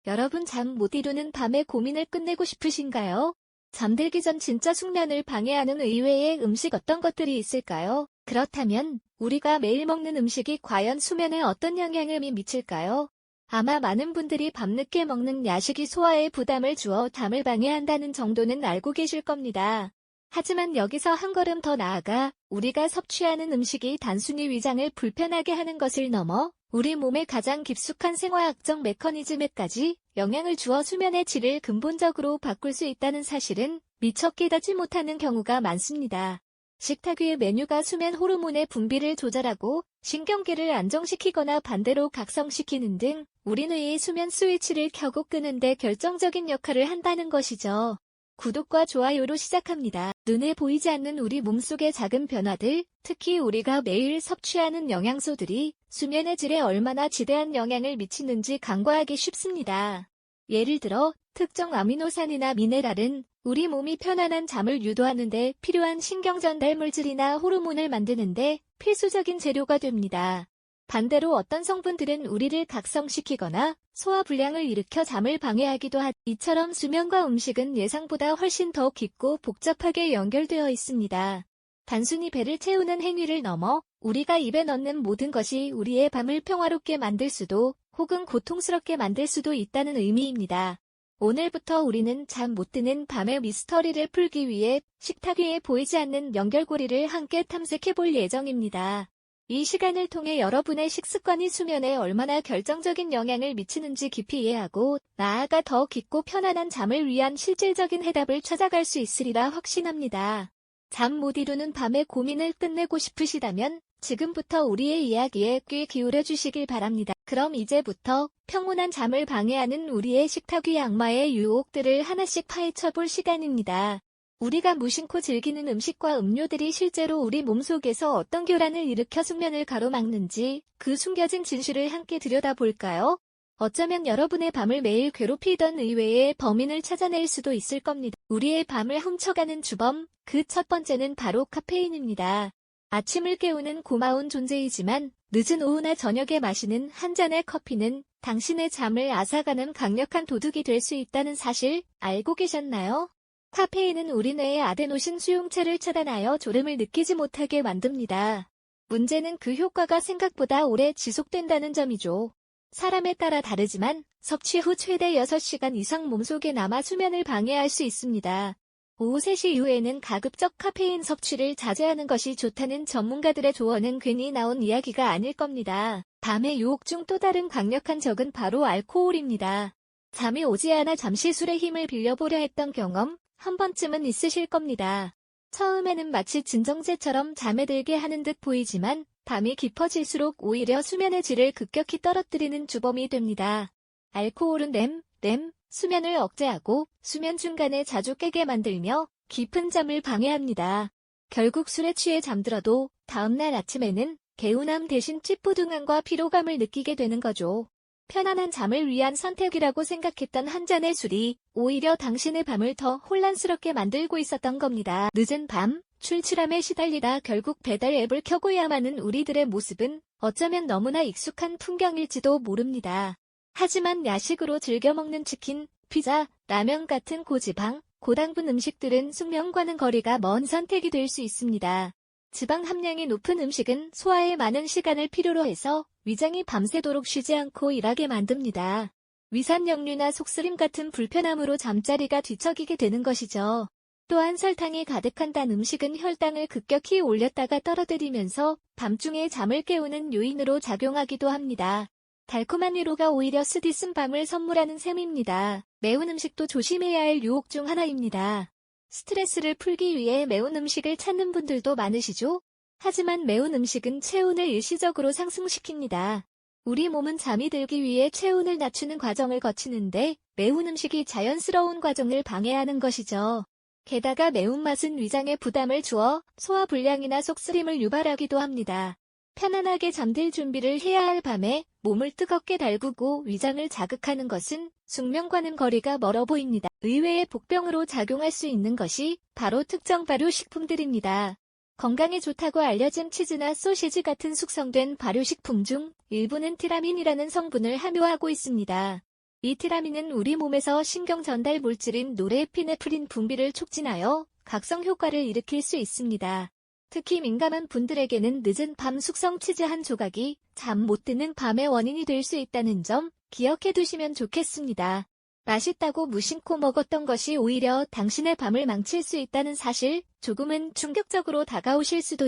여러분 잠 못 이루는 밤에 고민을 끝내고 싶으신가요? 잠들기 전 진짜 숙면을 방해하는 의외의 음식 어떤 것들이 있을까요? 그렇다면 우리가 매일 먹는 음식이 과연 수면에 어떤 영향을 미칠까요? 아마 많은 분들이 밤늦게 먹는 야식이 소화에 부담을 주어 잠을 방해한다는 정도는 알고 계실 겁니다. 하지만 여기서 한 걸음 더 나아가 우리가 섭취하는 음식이 단순히 위장을 불편하게 하는 것을 넘어 우리 몸의 가장 깊숙한 생화학적 메커니즘에까지 영향을 주어 수면의 질을 근본적으로 바꿀 수 있다는 사실은 미처 깨닫지 못하는 경우가 많습니다. 식탁 위의 메뉴가 수면 호르몬의 분비를 조절하고 신경계를 안정시키거나 반대로 각성시키는 등 우리 뇌의 수면 스위치를 켜고 끄는 데 결정적인 역할을 한다는 것이죠. 구독과 좋아요로 시작합니다. 눈에 보이지 않는 우리 몸속의 작은 변화들, 특히 우리가 매일 섭취하는 영양소들이 수면의 질에 얼마나 지대한 영향을 미치는지 간과하기 쉽습니다. 예를 들어, 특정 아미노산이나 미네랄은 우리 몸이 편안한 잠을 유도하는 데 필요한 신경전달 물질이나 호르몬을 만드는 데 필수적인 재료가 됩니다. 반대로 어떤 성분들은 우리를 각성시키거나 소화불량을 일으켜 잠을 방해하기도 하죠. 이처럼 수면과 음식은 예상보다 훨씬 더 깊고 복잡하게 연결되어 있습니다. 단순히 배를 채우는 행위를 넘어 우리가 입에 넣는 모든 것이 우리의 밤을 평화롭게 만들 수도 혹은 고통스럽게 만들 수도 있다는 의미입니다. 오늘부터 우리는 잠 못 드는 밤의 미스터리를 풀기 위해 식탁 위에 보이지 않는 연결고리를 함께 탐색해 볼 예정입니다. 이 시간을 통해 여러분의 식습관이 수면에 얼마나 결정적인 영향을 미치는지 깊이 이해하고 나아가 더 깊고 편안한 잠을 위한 실질적인 해답을 찾아갈 수 있으리라 확신합니다. 잠 못 이루는 밤의 고민을 끝내고 싶으시다면 지금부터 우리의 이야기에 귀 기울여 주시길 바랍니다. 그럼 이제부터 평온한 잠을 방해하는 우리의 식탁 위 악마의 유혹들을 하나씩 파헤쳐 볼 시간입니다. 우리가 무심코 즐기는 음식과 음료들이 실제로 우리 몸속에서 어떤 교란을 일으켜 숙면을 가로막는지 그 숨겨진 진실을 함께 들여다볼까요? 어쩌면 여러분의 밤을 매일 괴롭히던 의외의 범인을 찾아낼 수도 있을 겁니다. 우리의 밤을 훔쳐가는 주범, 그 첫 번째는 바로 카페인입니다. 아침을 깨우는 고마운 존재이지만 늦은 오후나 저녁에 마시는 한 잔의 커피는 당신의 잠을 앗아가는 강력한 도둑이 될 수 있다는 사실 알고 계셨나요? 카페인은 우리 뇌의 아데노신 수용체를 차단하여 졸음을 느끼지 못하게 만듭니다. 문제는 그 효과가 생각보다 오래 지속된다는 점이죠. 사람에 따라 다르지만 섭취 후 최대 6시간 이상 몸속에 남아 수면을 방해할 수 있습니다. 오후 3시 이후에는 가급적 카페인 섭취를 자제하는 것이 좋다는 전문가들의 조언은 괜히 나온 이야기가 아닐 겁니다. 밤의 유혹 중 또 다른 강력한 적은 바로 알코올입니다. 잠이 오지 않아 잠시 술의 힘을 빌려보려 했던 경험 한 번쯤은 있으실 겁니다. 처음에는 마치 진정제처럼 잠에 들게 하는 듯 보이지만 밤이 깊어질수록 오히려 수면의 질을 급격히 떨어뜨리는 주범이 됩니다. 알코올은 REM, 수면을 억제하고 수면 중간에 자주 깨게 만들며 깊은 잠을 방해합니다. 결국 술에 취해 잠들어도 다음날 아침에는 개운함 대신 찌뿌둥함과 피로감을 느끼게 되는 거죠. 편안한 잠을 위한 선택이라고 생각했던 한 잔의 술이 오히려 당신의 밤을 더 혼란스럽게 만들고 있었던 겁니다. 늦은 밤, 출출함에 시달리다 결국 배달 앱을 켜고야만 하는 우리들의 모습은 어쩌면 너무나 익숙한 풍경일지도 모릅니다. 하지만 야식으로 즐겨 먹는 치킨, 피자, 라면 같은 고지방, 고당분 음식들은 숙면과는 거리가 먼 선택이 될 수 있습니다. 지방 함량이 높은 음식은 소화에 많은 시간을 필요로 해서 위장이 밤새도록 쉬지 않고 일하게 만듭니다. 위산역류나 속쓰림 같은 불편함으로 잠자리가 뒤척이게 되는 것이죠. 또한 설탕이 가득한 단 음식은 혈당을 급격히 올렸다가 떨어뜨리면서 밤중에 잠을 깨우는 요인으로 작용하기도 합니다. 달콤한 위로가 오히려 쓰디쓴 밤을 선물하는 셈입니다. 매운 음식도 조심해야 할 유혹 중 하나입니다. 스트레스를 풀기 위해 매운 음식을 찾는 분들도 많으시죠? 하지만 매운 음식은 체온을 일시적으로 상승시킵니다. 우리 몸은 잠이 들기 위해 체온을 낮추는 과정을 거치는데 매운 음식이 자연스러운 과정을 방해하는 것이죠. 게다가 매운맛은 위장에 부담을 주어 소화불량이나 속쓰림을 유발하기도 합니다. 편안하게 잠들 준비를 해야 할 밤에 몸을 뜨겁게 달구고 위장을 자극하는 것은 숙면과는 거리가 멀어 보입니다. 의외의 복병으로 작용할 수 있는 것이 바로 특정 발효식품들입니다. 건강에 좋다고 알려진 치즈나 소시지 같은 숙성된 발효식품 중 일부는 티라민이라는 성분을 함유하고 있습니다. 이 티라민은 우리 몸에서 신경 전달 물질인 노르에피네프린 분비를 촉진하여 각성 효과를 일으킬 수 있습니다. 특히 민감한 분들에게는 늦은 밤 숙성 치즈 한 조각이 잠 못 드는 밤의 원인이 될 수 있다는 점 기억해 두시면 좋겠습니다. 맛있다고 무심코 먹었던 것이 오히려 당신의 밤을 망칠 수 있다는 사실, 조금은 충격적으로 다가오실 수도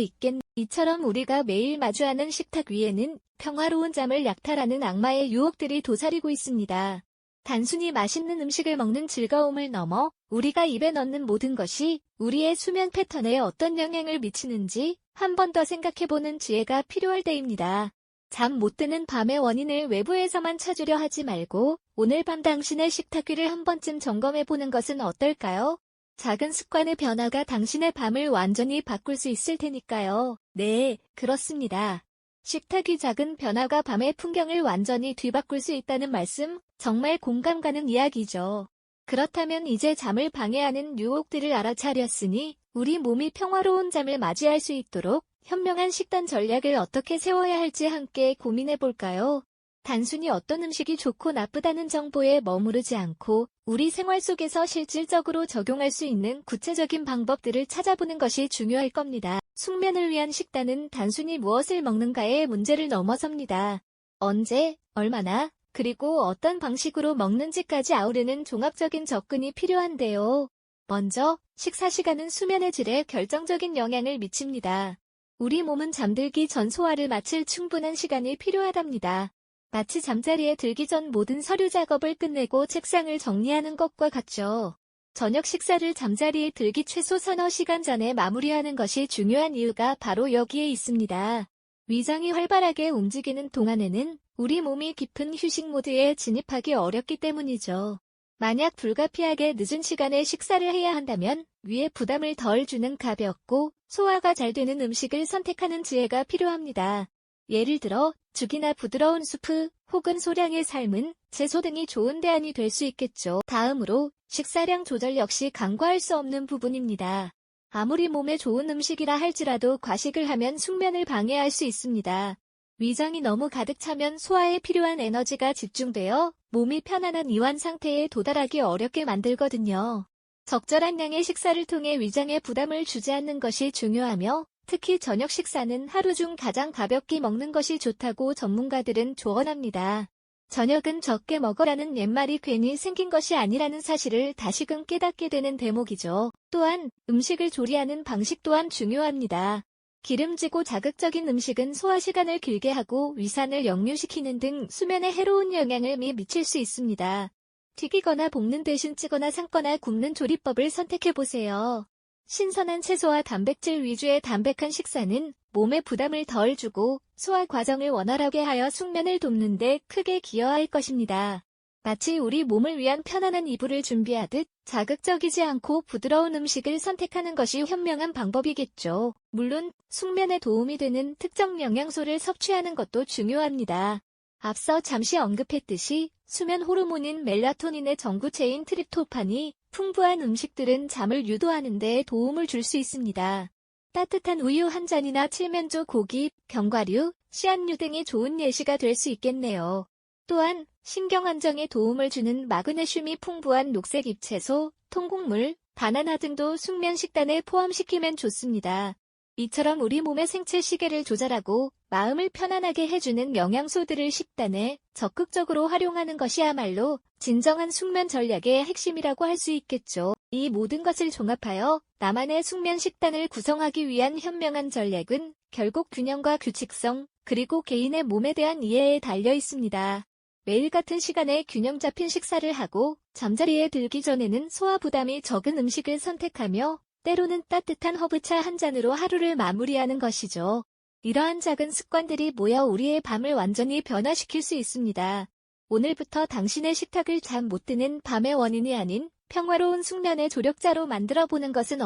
이처럼 우리가 매일 마주하는 식탁 위에는 평화로운 잠을 약탈하는 악마의 유혹들이 도사리고 있습니다. 단순히 맛있는 음식을 먹는 즐거움을 넘어 우리가 입에 넣는 모든 것이 우리의 수면 패턴에 어떤 영향을 미치는지 한 번 더 생각해보는 지혜가 필요할 때입니다. 잠 못 드는 밤의 원인을 외부에서만 찾으려 하지 말고 오늘 밤 당신의 식탁 위를 한 번쯤 점검해보는 것은 어떨까요? 작은 습관의 변화가 당신의 밤을 완전히 바꿀 수 있을 테니까요. 네, 그렇습니다. 식탁 위 작은 변화가 밤의 풍경을 완전히 뒤바꿀 수 있다는 말씀, 정말 공감 가는 이야기죠. 그렇다면 이제 잠을 방해하는 유혹들을 알아차렸으니 우리 몸이 평화로운 잠을 맞이할 수 있도록 현명한 식단 전략을 어떻게 세워야 할지 함께 고민해 볼까요? 단순히 어떤 음식이 좋고 나쁘다는 정보에 머무르지 않고 우리 생활 속에서 실질적으로 적용할 수 있는 구체적인 방법들을 찾아보는 것이 중요할 겁니다. 숙면을 위한 식단은 단순히 무엇을 먹는가의 문제를 넘어섭니다. 언제, 얼마나, 그리고 어떤 방식으로 먹는지까지 아우르는 종합적인 접근이 필요한데요. 먼저, 식사 시간은 수면의 질에 결정적인 영향을 미칩니다. 우리 몸은 잠들기 전 소화를 마칠 충분한 시간이 필요하답니다. 마치 잠자리에 들기 전 모든 서류 작업을 끝내고 책상을 정리하는 것과 같죠. 저녁 식사를 잠자리에 들기 최소 서너 시간 전에 마무리하는 것이 중요한 이유가 바로 여기에 있습니다. 위장이 활발하게 움직이는 동안에는 우리 몸이 깊은 휴식 모드에 진입하기 어렵기 때문이죠. 만약 불가피하게 늦은 시간에 식사를 해야 한다면 위에 부담을 덜 주는 가볍고 소화가 잘 되는 음식을 선택하는 지혜가 필요합니다. 예를 들어 죽이나 부드러운 수프 혹은 소량의 삶은 채소 등이 좋은 대안이 될 수 있겠죠. 다음으로 식사량 조절 역시 간과할 수 없는 부분입니다. 아무리 몸에 좋은 음식이라 할지라도 과식을 하면 숙면을 방해할 수 있습니다. 위장이 너무 가득 차면 소화에 필요한 에너지가 집중되어 몸이 편안한 이완 상태에 도달하기 어렵게 만들거든요. 적절한 양의 식사를 통해 위장에 부담을 주지 않는 것이 중요하며 특히 저녁 식사는 하루 중 가장 가볍게 먹는 것이 좋다고 전문가들은 조언합니다. 저녁은 적게 먹어라는 옛말이 괜히 생긴 것이 아니라는 사실을 다시금 깨닫게 되는 대목이죠. 또한 음식을 조리하는 방식 또한 중요합니다. 기름지고 자극적인 음식은 소화 시간을 길게 하고 위산을 역류시키는 등 수면에 해로운 영향을 미칠 수 있습니다. 튀기거나 볶는 대신 찌거나 삶거나 굽는 조리법을 선택해보세요. 신선한 채소와 단백질 위주의 담백한 식사는 몸에 부담을 덜 주고 소화 과정을 원활하게 하여 숙면을 돕는 데 크게 기여할 것입니다. 마치 우리 몸을 위한 편안한 이불을 준비하듯 자극적이지 않고 부드러운 음식을 선택하는 것이 현명한 방법이겠죠. 물론 숙면에 도움이 되는 특정 영양소를 섭취하는 것도 중요합니다. 앞서 잠시 언급했듯이 수면 호르몬인 멜라토닌의 전구체인 트립토판이 풍부한 음식들은 잠을 유도하는 데 도움을 줄 수 있습니다. 따뜻한 우유 한 잔이나 칠면조 고기, 견과류, 씨앗류 등이 좋은 예시가 될 수 있겠네요. 또한 신경 안정에 도움을 주는 마그네슘이 풍부한 녹색 잎채소, 통곡물, 바나나 등도 숙면 식단에 포함시키면 좋습니다. 이처럼 우리 몸의 생체 시계를 조절하고 마음을 편안하게 해주는 영양소들을 식단에 적극적으로 활용하는 것이야말로 진정한 숙면 전략의 핵심이라고 할 수 있겠죠. 이 모든 것을 종합하여 나만의 숙면 식단을 구성하기 위한 현명한 전략은 결국 균형과 규칙성, 그리고 개인의 몸에 대한 이해에 달려 있습니다. 매일 같은 시간에 균형 잡힌 식사를 하고 잠자리에 들기 전에는 소화 부담이 적은 음식을 선택하며 때로는 따뜻한 허브차 한 잔으로 하루를 마무리하는 것이죠. 이러한 작은 습관들이 모여 우리의 밤을 완전히 변화시킬 수 있습니다. 오늘부터 당신의 식탁을 잠 못 드는 밤의 원인이 아닌 평화로운 숙면의 조력자로 만들어보는 것은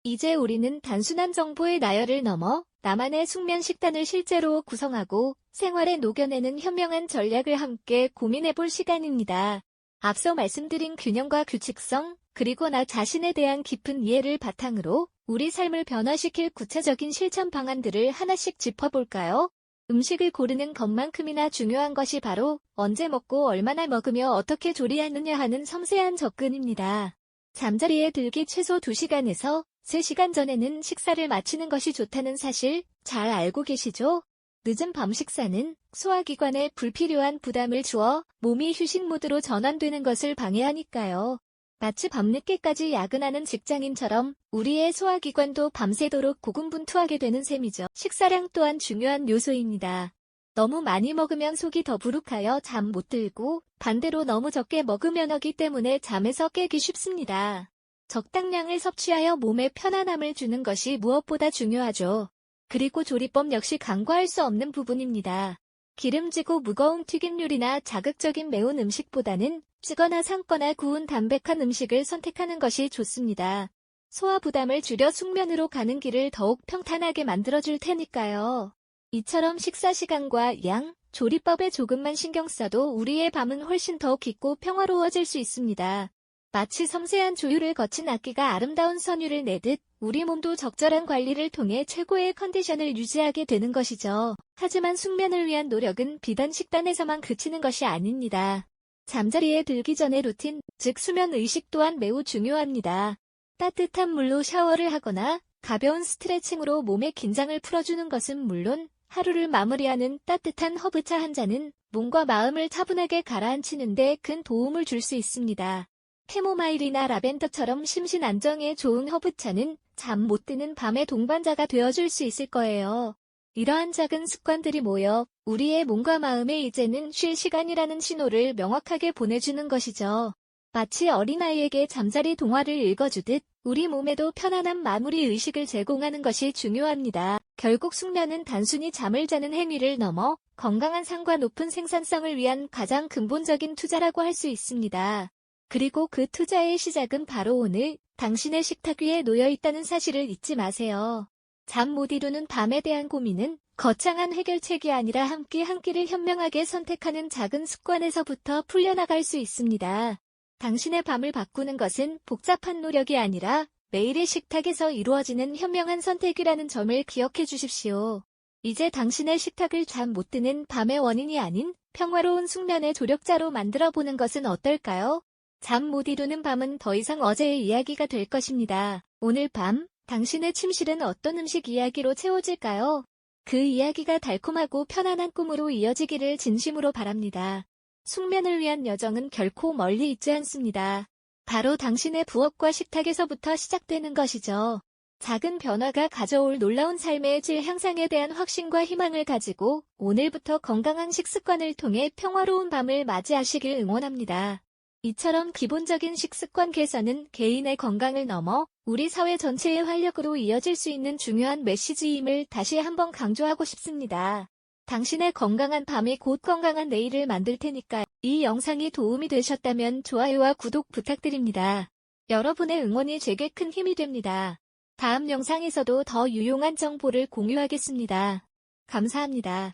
이제 우리는 단순한 정보의 나열을 넘어 나만의 숙면 식단을 실제로 구성하고 생활에 녹여내는 현명한 전략을 함께 고민해볼 시간입니다. 앞서 말씀드린 균형과 규칙성, 그리고 나 자신에 대한 깊은 이해를 바탕으로 우리 삶을 변화시킬 구체적인 실천 방안들을 하나씩 짚어볼까요? 음식을 고르는 것만큼이나 중요한 것이 바로 언제 먹고 얼마나 먹으며 어떻게 조리하느냐 하는 섬세한 접근입니다. 잠자리에 들기 최소 2시간에서 3시간 전에는 식사를 마치는 것이 좋다는 사실 잘 알고 계시죠? 늦은 밤 식사는 소화기관에 불필요한 부담을 주어 몸이 휴식 모드로 전환되는 것을 방해하니까요. 마치 밤늦게까지 야근하는 직장인처럼 우리의 소화기관도 밤새도록 고군분투하게 되는 셈이죠. 식사량 또한 중요한 요소입니다. 너무 많이 먹으면 속이 더부룩하여 잠 못 들고 반대로 너무 적게 먹으면 어기 때문에 잠에서 깨기 쉽습니다. 적당량을 섭취하여 몸에 편안함을 주는 것이 무엇보다 중요하죠. 그리고 조리법 역시 간과할 수 없는 부분입니다. 기름지고 무거운 튀긴 요리나 자극적인 매운 음식보다는 찌거나 삶거나 구운 담백한 음식을 선택하는 것이 좋습니다. 소화 부담을 줄여 숙면으로 가는 길을 더욱 평탄하게 만들어줄 테니까요. 이처럼 식사 시간과 양, 조리법에 조금만 신경 써도 우리의 밤은 훨씬 더 깊고 평화로워질 수 있습니다. 마치 섬세한 조율을 거친 악기가 아름다운 선율을 내듯 우리 몸도 적절한 관리를 통해 최고의 컨디션을 유지하게 되는 것이죠. 하지만 숙면을 위한 노력은 비단 식단에서만 그치는 것이 아닙니다. 잠자리에 들기 전의 루틴, 즉 수면 의식 또한 매우 중요합니다. 따뜻한 물로 샤워를 하거나 가벼운 스트레칭으로 몸의 긴장을 풀어주는 것은 물론 하루를 마무리하는 따뜻한 허브차 한 잔은 몸과 마음을 차분하게 가라앉히는 데 큰 도움을 줄 수 있습니다. 캐모마일이나 라벤더처럼 심신 안정에 좋은 허브차는 잠 못 드는 밤의 동반자가 되어줄 수 있을 거예요. 이러한 작은 습관들이 모여 우리의 몸과 마음에 이제는 쉴 시간이라는 신호를 명확하게 보내주는 것이죠. 마치 어린아이에게 잠자리 동화를 읽어주듯 우리 몸에도 편안한 마무리 의식을 제공하는 것이 중요합니다. 결국 숙면은 단순히 잠을 자는 행위를 넘어 건강한 삶과 높은 생산성을 위한 가장 근본적인 투자라고 할 수 있습니다. 그리고 그 투자의 시작은 바로 오늘 당신의 식탁 위에 놓여 있다는 사실을 잊지 마세요. 잠 못 이루는 밤에 대한 고민은 거창한 해결책이 아니라 함께 한 끼를 현명하게 선택하는 작은 습관에서부터 풀려나갈 수 있습니다. 당신의 밤을 바꾸는 것은 복잡한 노력이 아니라 매일의 식탁에서 이루어지는 현명한 선택이라는 점을 기억해 주십시오. 이제 당신의 식탁을 잠 못 드는 밤의 원인이 아닌 평화로운 숙면의 조력자로 만들어 보는 것은 어떨까요? 잠 못 이루는 밤은 더 이상 어제의 이야기가 될 것입니다. 오늘 밤, 당신의 침실은 어떤 음식 이야기로 채워질까요? 그 이야기가 달콤하고 편안한 꿈으로 이어지기를 진심으로 바랍니다. 숙면을 위한 여정은 결코 멀리 있지 않습니다. 바로 당신의 부엌과 식탁에서부터 시작되는 것이죠. 작은 변화가 가져올 놀라운 삶의 질 향상에 대한 확신과 희망을 가지고 오늘부터 건강한 식습관을 통해 평화로운 밤을 맞이하시길 응원합니다. 이처럼 기본적인 식습관 개선은 개인의 건강을 넘어 우리 사회 전체의 활력으로 이어질 수 있는 중요한 메시지임을 다시 한번 강조하고 싶습니다. 당신의 건강한 밤이 곧 건강한 내일을 만들 테니까 이 영상이 도움이 되셨다면 좋아요와 구독 부탁드립니다. 여러분의 응원이 제게 큰 힘이 됩니다. 다음 영상에서도 더 유용한 정보를 공유하겠습니다. 감사합니다.